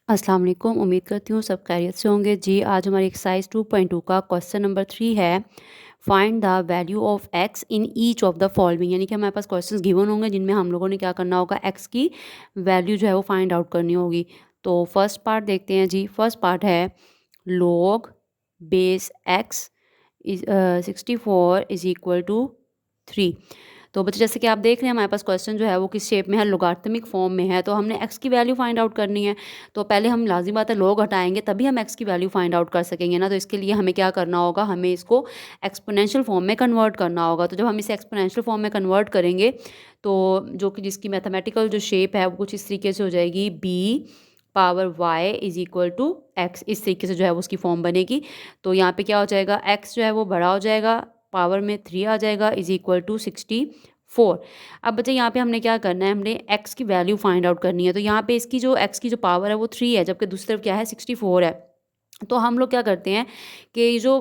अस्सलाम वालेकुम। उम्मीद करती हूँ सब खैरियत से होंगे। जी, आज हमारी एक्सरसाइज 2.2 का क्वेश्चन नंबर 3 है, find the value of x in each of the following. यानी कि हमारे पास क्वेश्चंस गिवन होंगे जिनमें हम लोगों ने क्या करना होगा, एक्स की वैल्यू जो है वो फाइंड आउट करनी होगी। तो फर्स्ट पार्ट देखते हैं जी। फर्स्ट पार्ट है log base x is 64 is equal to 3। तो बच्चे जैसे कि आप देख रहे हैं हमारे पास क्वेश्चन जो है वो किस शेप में है, लोगारिथमिक फॉर्म में है। तो हमने एक्स की वैल्यू फाइंड आउट करनी है। तो पहले हम लाजिम बात है log हटाएंगे तभी हम एक्स की वैल्यू फाइंड आउट कर सकेंगे ना। तो इसके लिए हमें क्या करना होगा, हमें इसको एक्सपोनेंशियल फॉर्म में कन्वर्ट करना होगा। तो जब हम इसे एक्सपोनेंशियल फॉर्म में कन्वर्ट करेंगे तो जो कि जिसकी मैथमेटिकल जो शेप है वो कुछ इस तरीके से हो जाएगी, B power Y is equal to X. इस तरीके से जो है वो उसकी फॉर्म बनेगी। तो यहाँ पे क्या हो जाएगा, एक्स जो है वो बड़ा हो जाएगा, पावर में 3 आ जाएगा, इज इक्वल टू 64। अब बच्चे यहाँ पे हमने क्या करना है, हमने x की वैल्यू फाइंड आउट करनी है। तो यहाँ पे इसकी जो x की जो पावर है वो 3 है, जबकि दूसरी तरफ क्या है, 64 है। तो हम लोग क्या करते हैं कि जो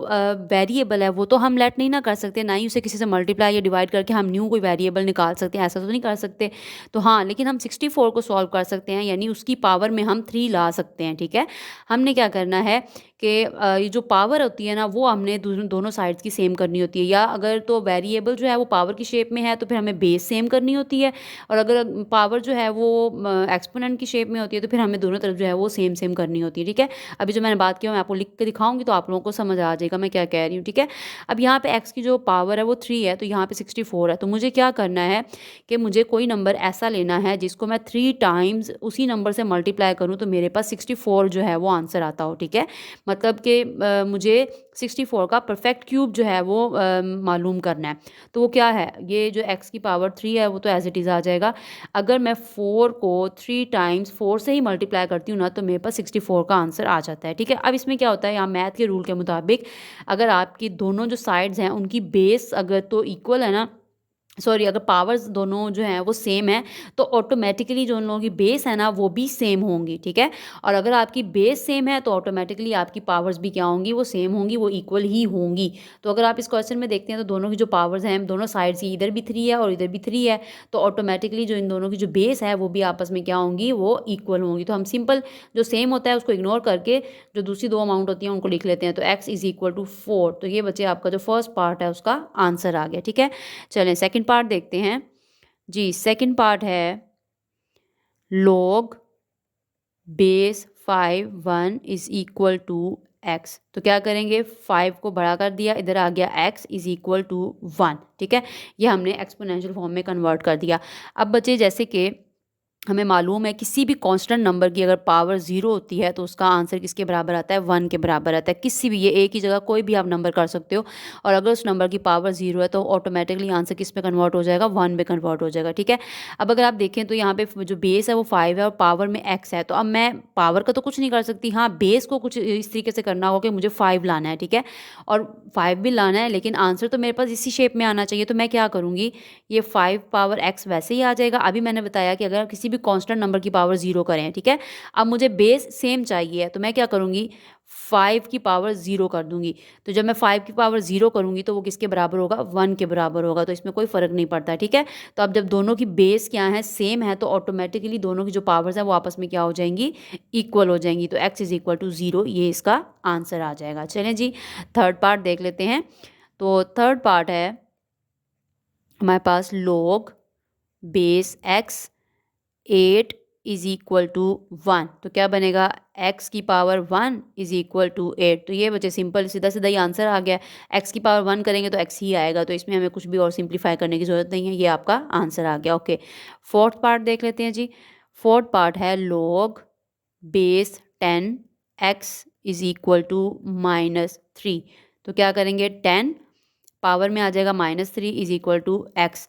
वेरिएबल है वो तो हम लेट नहीं ना कर सकते, ना ही उसे किसी से मल्टीप्लाई या डिवाइड करके हम न्यू कोई वेरिएबल निकाल सकते हैं, ऐसा तो नहीं कर सकते। तो हाँ, लेकिन हम 64 को सॉल्व कर सकते हैं, यानी उसकी पावर में हम 3 ला सकते हैं। ठीक है, हमने क्या करना है कि ये जो पावर होती है ना वो हमने दोनों साइड्स की सेम करनी होती है। या अगर तो वेरिएबल जो है वो पावर की शेप में है तो फिर हमें बेस सेम करनी होती है, और अगर पावर जो है वो एक्सपोनेंट की शेप में होती है तो फिर हमें दोनों तरफ जो है वो सेम सेम करनी होती है। ठीक है, अभी जो मैंने बात की मैं आपको लिख के दिखाऊंगी तो आप लोगों को समझ आ जाएगा मैं क्या कह रही हूँ। ठीक है, अब यहाँ पे एक्स की जो पावर है वो 3 है, तो यहाँ पे 64 है। तो मुझे क्या करना है कि मुझे कोई नंबर ऐसा लेना है जिसको मैं 3 टाइम्स उसी नंबर से मल्टीप्लाई करूँ तो मेरे पास 64 जो है वो आंसर आता हो। ठीक है, मतलब कि मुझे 64 का परफेक्ट क्यूब जो है वो मालूम करना है। तो वो क्या है, ये जो x की पावर 3 है वो तो एज इट इज़ आ जाएगा। अगर मैं 4 को 3 टाइम्स 4 से ही मल्टीप्लाई करती हूँ ना तो मेरे पास 64 का आंसर आ जाता है। ठीक है, अब इसमें क्या होता है, यहाँ मैथ के रूल के मुताबिक अगर आपकी दोनों जो साइड्स हैं उनकी बेस अगर तो इक्वल है ना, सॉरी, अगर पावर्स दोनों जो हैं वो सेम है तो ऑटोमेटिकली जो उन लोगों की बेस है ना वो भी सेम होंगी। ठीक है, और अगर आपकी बेस सेम है तो ऑटोमेटिकली आपकी पावर्स भी क्या होंगी, वो सेम होंगी, वो इक्वल ही होंगी। तो अगर आप इस क्वेश्चन में देखते हैं तो दोनों की जो पावर्स हैं दोनों साइड्स की, इधर भी 3 है और इधर भी 3 है, तो ऑटोमेटिकली जो इन दोनों की जो बेस है वो भी आपस में क्या होंगी, वो इक्वल होंगी। तो हम सिंपल जो सेम होता है उसको इग्नोर करके जो दूसरी दो अमाउंट होती हैं उनको लिख लेते हैं। तो x इज इक्वल टू 4। तो ये बच्चे आपका जो फर्स्ट पार्ट है उसका आंसर आ गया। ठीक है, चलें सेकंड पार्ट देखते हैं जी। सेकंड पार्ट है log base 5 1 is equal to x। तो क्या करेंगे, 5 को बड़ा कर दिया, इधर आ गया x इज इक्वल टू 1। ठीक है, ये हमने एक्सपोनेंशियल फॉर्म में कन्वर्ट कर दिया। अब बच्चे जैसे कि हमें मालूम है किसी भी कांस्टेंट नंबर की अगर पावर 0 होती है तो उसका आंसर किसके बराबर आता है, 1 के बराबर आता है। किसी भी, ये एक ही जगह कोई भी आप नंबर कर सकते हो, और अगर उस नंबर की पावर 0 है तो ऑटोमेटिकली आंसर किस पे कन्वर्ट हो जाएगा, 1 पे कन्वर्ट हो जाएगा। ठीक है, अब अगर आप देखें तो यहाँ पे जो बेस है वो 5 है और पावर में x है, तो अब मैं पावर का तो कुछ नहीं कर सकती, हाँ बेस को कुछ इस तरीके से करना होगा कि मुझे 5 लाना है। ठीक है, और 5 भी लाना है लेकिन आंसर तो मेरे पास इसी शेप में आना चाहिए। तो मैं क्या करूँगी, ये 5 पावर x वैसे ही आ जाएगा। अभी मैंने बताया कि अगर किसी भी कांस्टेंट नंबर की पावर 0 करें, ठीक है, अब मुझे बेस सेम चाहिए तो मैं क्या करूँगी, 5 की पावर 0 कर दूंगी। तो जब मैं 5 की पावर 0 करूँगी तो वो किसके बराबर होगा, 1 के बराबर होगा। तो इसमें कोई फ़र्क नहीं पड़ता। ठीक है, तो अब जब दोनों की बेस क्या है, सेम है, तो ऑटोमेटिकली दोनों की जो पावर्स हैं वो आपस में क्या हो जाएंगी, इक्वल हो जाएंगी। तो x इज इक्वल टू 0, ये इसका आंसर आ जाएगा। चलें जी, थर्ड पार्ट देख लेते हैं। तो थर्ड पार्ट है हमारे पास log base x 8 is equal to 1। तो क्या बनेगा, x की पावर 1 इज इक्वल टू 8। तो ये बच्चे सिंपल सीधा सीधा ही आंसर आ गया। x की पावर 1 करेंगे तो x ही आएगा, तो इसमें हमें कुछ भी और सिंप्लीफाई करने की ज़रूरत नहीं है, ये आपका आंसर आ गया। ओके, फोर्थ पार्ट देख लेते हैं जी। फोर्थ पार्ट है log base 10 x is equal to -3। तो क्या करेंगे, 10 पावर में आ जाएगा -3 इज इक्वल टू x।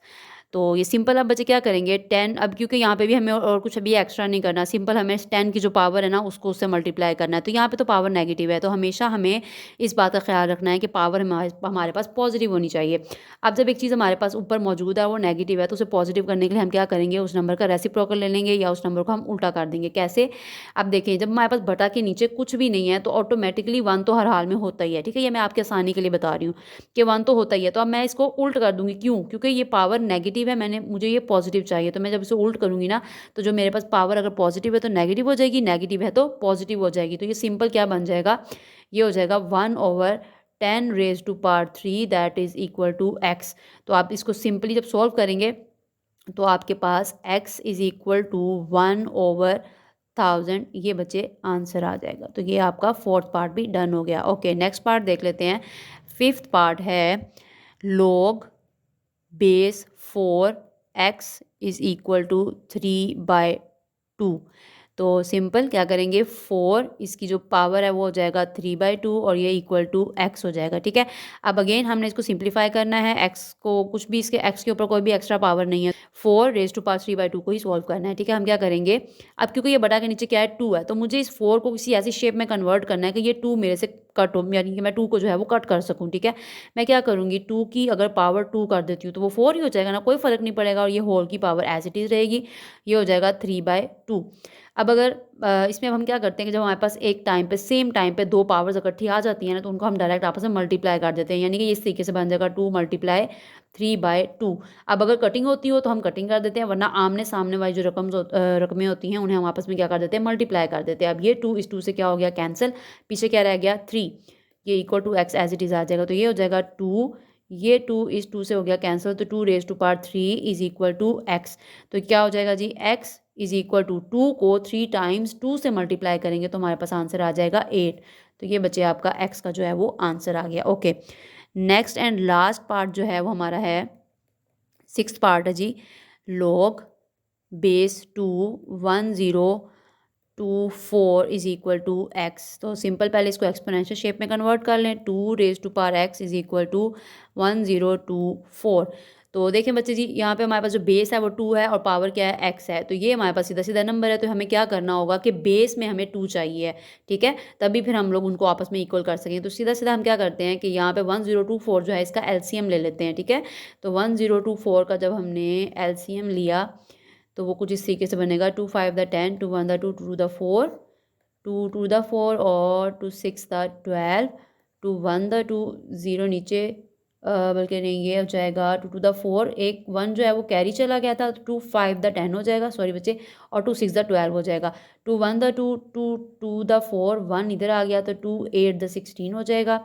तो ये सिंपल, अब बच्चे क्या करेंगे, 10, अब क्योंकि यहाँ पे भी हमें और कुछ अभी एक्स्ट्रा नहीं करना, सिंपल हमें 10 की जो पावर है ना उसको उससे मल्टीप्लाई करना है। तो यहाँ पे तो पावर नेगेटिव है, तो हमेशा हमें इस बात का ख्याल रखना है कि पावर हमारे पास पॉजिटिव होनी चाहिए। अब जब एक चीज़ हमारे पास ऊपर मौजूद है वो नेगेटिव है तो उसे पॉजिटिव करने के लिए हम क्या करेंगे, उस नंबर का रेसिप्रोकल ले लेंगे या उस नंबर को हम उल्टा कर देंगे। कैसे, अब देखिए जब हमारे पास बटा के नीचे कुछ भी नहीं है तो ऑटोमेटिकली 1 तो हर हाल में होता ही है। ठीक है, ये मैं आपके आसानी के लिए बता रही हूँ कि 1 तो होता ही है। तो अब मैं इसको उल्ट कर दूंगी, क्यों, क्योंकि ये पावर नेगेटिव नेगेटिव है, मुझे ये पॉजिटिव चाहिए, तो मैं जब इसे उल्ट करूँगी ना तो जो मेरे पास पावर अगर पॉजिटिव है तो नेगेटिव हो जाएगी, नेगेटिव है तो पॉजिटिव हो जाएगी। तो ये सिंपल क्या बन जाएगा, ये हो जाएगा 1/10 raise to power 3 that is equal to X. तो आप इसको सिंपली जब सॉल्व करेंगे तो आपके पास x इज़ इक्वल टू 1/1000 ये बच्चे आंसर आ जाएगा। तो ये आपका फोर्थ पार्ट भी डन हो गया। ओके, नेक्स्ट पार्ट देख लेते हैं। फिफ्थ पार्ट है log base 4 x is equal to 3/2। तो सिंपल क्या करेंगे, 4 इसकी जो पावर है वो हो जाएगा 3/2 और ये इक्वल टू x हो जाएगा। ठीक है, अब अगेन हमने इसको सिंप्लीफाई करना है, x को कुछ भी इसके x के ऊपर कोई भी एक्स्ट्रा पावर नहीं है, 4 रेज़ टू पावर 3/2 को ही सॉल्व करना है। ठीक है, हम क्या करेंगे, अब क्योंकि ये बटा के नीचे क्या है 2 है, तो मुझे इस 4 को किसी ऐसी शेप में कन्वर्ट करना है कि ये 2 मेरे से कट हो, यानी कि मैं 2 को जो है वो कट कर सकूँ। ठीक है, मैं क्या करूँगी, 2 की अगर पावर 2 कर देती हूँ तो वो 4 ही हो जाएगा ना, कोई फ़र्क नहीं पड़ेगा, और ये होल की पावर एज इट इज़ रहेगी, ये हो जाएगा 3/2। अब अगर इसमें अब हम क्या करते हैं कि जब हमारे पास एक टाइम पे सेम टाइम पे दो पावर्स इकट्ठी आ जाती हैं ना, तो उनको हम डायरेक्ट आपस में मल्टीप्लाई कर देते हैं, यानी कि इस तरीके से बन जाएगा 2 × 3/2। अब अगर कटिंग होती हो तो हम कटिंग कर देते हैं, वरना आमने सामने वाली जो रकमें होती हैं उन्हें हम आपस में क्या कर देते हैं, मल्टीप्लाई कर देते हैं। अब ये 2 इस 2 से क्या हो गया, कैंसिल, पीछे क्या रह गया 3, ये equal to x as it is आ जाएगा। तो ये हो जाएगा 2, ये 2 इस 2 से हो गया कैंसिल, तो 2 raise to power 3 is equal to x। तो क्या हो जाएगा जी, x इज़ इक्वल टू 2 को 3 टाइम्स 2 से मल्टीप्लाई करेंगे तो हमारे पास आंसर आ जाएगा 8। तो ये बच्चे आपका x का जो है वो आंसर आ गया। Okay, next and last part जो है वो हमारा है, सिक्स्थ पार्ट है जी, log base 2 1024 is equal to X. तो सिंपल पहले इसको एक्सपोनेंशियल शेप में कन्वर्ट कर लें, 2 raise to power X is equal to 1024। तो देखें बच्चे जी, यहाँ पे हमारे पास जो बेस है वो 2 है और पावर क्या है, x है। तो ये हमारे पास सीधा सीधा नंबर है, तो हमें क्या करना होगा कि बेस में हमें 2 चाहिए है, ठीक है, तभी फिर हम लोग उनको आपस में इक्वल कर सकें। तो सीधा सीधा हम क्या करते हैं कि यहाँ पे 1024 जो है इसका एलसीएम ले लेते हैं। ठीक है, तो 1024 का जब हमने एलसीएम लिया तो वो कुछ इस तरीके से बनेगा, 2 5 द 10, 2 1 द 2, 2 द 4, 2 2 द 4 और 2 6 द 12, 2 1 द 2, 0 नीचे, बल्कि नहीं ये हो जाएगा 2 2 द 4, एक 1 जो है वो कैरी चला गया था, 2 5 द 10 हो जाएगा, सॉरी बच्चे, और 2 6 द 12 हो जाएगा, 2 1 द 2, 2 2 द 4, 1 इधर आ गया तो 2 8 द 16 हो जाएगा,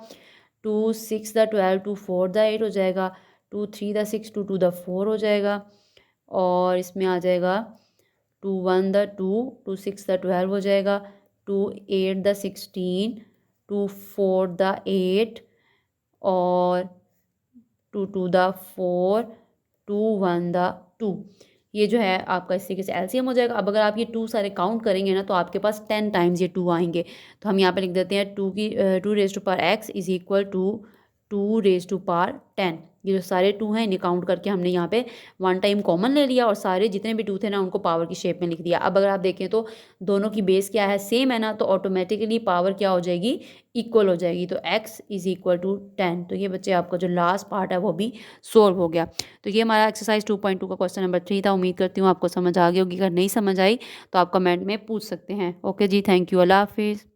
2 6 द 12, 2 4 द 8 हो जाएगा, 2 3 द 6, 2 2 द 4 हो जाएगा, और इसमें आ जाएगा 2 1 द 2, 2 6 द 12 हो जाएगा, 2 8 द 16, 2 4 द 8 और 2 2 द 4, 2 1 द 2। ये जो है आपका इस तरीके से एलसीएम हो जाएगा। अब अगर आप ये 2 सारे काउंट करेंगे ना तो आपके पास 10 टाइम्स ये 2 आएंगे। तो हम यहाँ पे लिख देते हैं 2 raise to power X is equal to 2 raise to power 10। ये जो सारे 2 हैं इन्हें काउंट करके हमने यहाँ पे 1 टाइम कॉमन ले लिया और सारे जितने भी 2 थे ना उनको पावर की शेप में लिख दिया। अब अगर आप देखें तो दोनों की बेस क्या है, सेम है ना, तो ऑटोमेटिकली पावर क्या हो जाएगी, इक्वल हो जाएगी। तो x इज़ इक्वल टू 10। तो ये बच्चे आपका जो लास्ट पार्ट है वो भी सोल्व हो गया। तो ये हमारा एक्सरसाइज 2.2 का क्वेश्चन नंबर 3 था। उम्मीद करती हूँ आपको समझ आ गई होगी। अगर नहीं समझ आई तो आप कमेंट में पूछ सकते हैं। ओके जी, थैंक यू, अल्लाह हाफिज़।